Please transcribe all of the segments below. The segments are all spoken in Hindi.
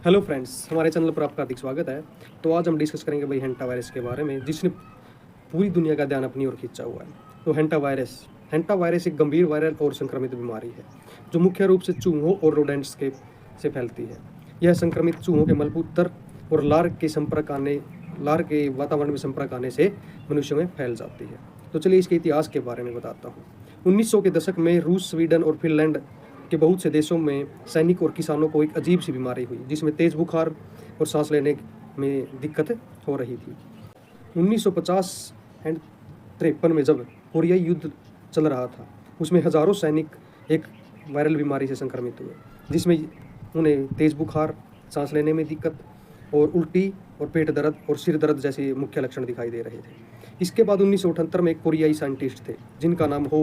हेलो फ्रेंड्स, हमारे चैनल पर आपका हार्दिक स्वागत है। तो आज हम डिस्कस करेंगे भाई हेंटा वायरस के बारे में, जिसने पूरी दुनिया का ध्यान अपनी ओर खींचा हुआ है। तो हेंटा वायरस एक गंभीर वायरल और संक्रमित बीमारी है जो मुख्य रूप से चूहों और रोडेंट्स के से फैलती है। यह संक्रमित चूहों के मलमूत्र और लार के वातावरण में संपर्क आने से मनुष्यों में फैल जाती है। तो चलिए इसके इतिहास के बारे में बताता हूँ। 1900 के दशक में रूस, स्वीडन और फिनलैंड के बहुत से देशों में सैनिक और किसानों को एक अजीब सी बीमारी हुई, जिसमें तेज बुखार और सांस लेने में दिक्कत हो रही थी। 1950 एंड 53 में जब कोरियाई युद्ध चल रहा था, उसमें हजारों सैनिक एक वायरल बीमारी से संक्रमित हुए, जिसमें उन्हें तेज बुखार, सांस लेने में दिक्कत और उल्टी और पेट दर्द और सिर दर्द जैसे मुख्य लक्षण दिखाई दे रहे थे। इसके बाद 1978 में एक कोरियाई साइंटिस्ट थे जिनका नाम हो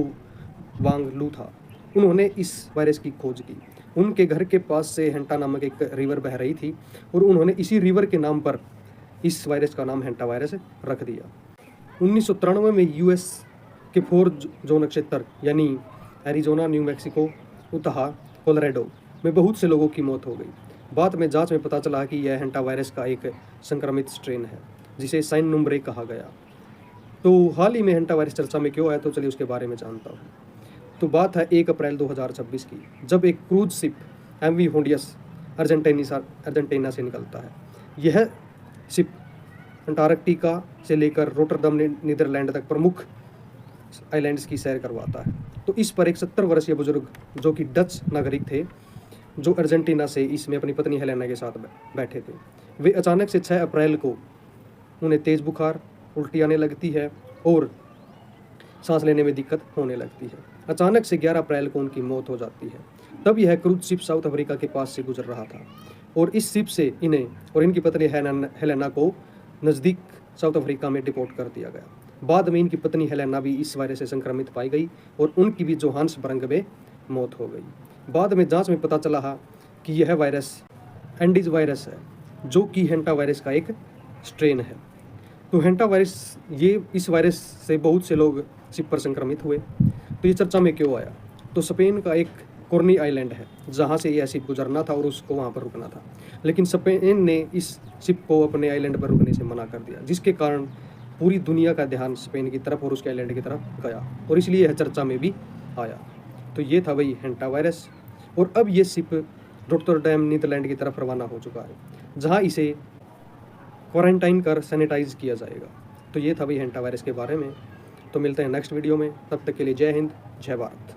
वांग लू था। उन्होंने इस वायरस की खोज की। उनके घर के पास से हेंटा नामक एक रिवर बह रही थी और उन्होंने इसी रिवर के नाम पर इस वायरस का नाम हेंटा वायरस रख दिया। 1993 में यूएस के 4 जोन क्षेत्र यानी Arizona, new Mexico, Utah, Colorado में बहुत से लोगों की मौत हो गई। बाद में जांच में पता चला कि यह हेंटा वायरस का एक संक्रमित स्ट्रेन है जिसे साइन नंबर 1 कहा गया। तो हाल ही में हेंटा वायरस चर्चा में क्यों आया, तो चलिए उसके बारे में जानता हूँ। तो बात है 1 अप्रैल 2026 की, जब एक cruise ship MV Hondius Argentina से निकलता है। यह शिप अंटार्कटिका से लेकर रोटरडम नीदरलैंड तक प्रमुख आइलैंड्स की सैर करवाता है। तो इस पर एक 70 वर्षीय बुजुर्ग जो कि डच नागरिक थे, जो अर्जेंटीना से इसमें अपनी पत्नी हेलेना के साथ बैठे थे, वे अचानक से 6 अप्रैल को उन्हें तेज बुखार, उल्टी आने लगती है और सांस लेने में दिक्कत होने लगती है। अचानक से 11 अप्रैल को उनकी मौत हो जाती है। तब यह क्रूज शिप साउथ अफ्रीका के पास से गुजर रहा था और इस शिप से इन्हें और इनकी पत्नी हेलेना को नज़दीक साउथ अफ्रीका में डिपोर्ट कर दिया गया। बाद में इनकी पत्नी हेलेना भी इस वायरस से संक्रमित पाई गई और उनकी भी जोहान्सबर्ग में मौत हो गई। बाद में जांच में पता चला कि यह वायरस एंडीज वायरस है, जो कि हेंटा वायरस का एक स्ट्रेन है। तो हेंटा वायरस, इस वायरस से बहुत से लोग शिप पर संक्रमित हुए। तो ये चर्चा में क्यों आया? तो स्पेन का एक कॉर्नी आइलैंड है जहाँ से यह शिप गुजरना था और उसको वहाँ पर रुकना था, लेकिन स्पेन ने इस शिप को अपने आइलैंड पर रुकने से मना कर दिया, जिसके कारण पूरी दुनिया का ध्यान स्पेन की तरफ और उसके आइलैंड की तरफ गया और इसलिए यह चर्चा में भी आया। तो ये था वही हेंटा वायरस। और अब ये शिप रोटरडैम नीदरलैंड की तरफ रवाना हो चुका है, जहाँ इसे क्वारंटाइन कर सैनिटाइज किया जाएगा। तो ये था भाई हेंटा वायरस के बारे में। तो मिलते हैं नेक्स्ट वीडियो में, तब तक के लिए जय हिंद, जय भारत।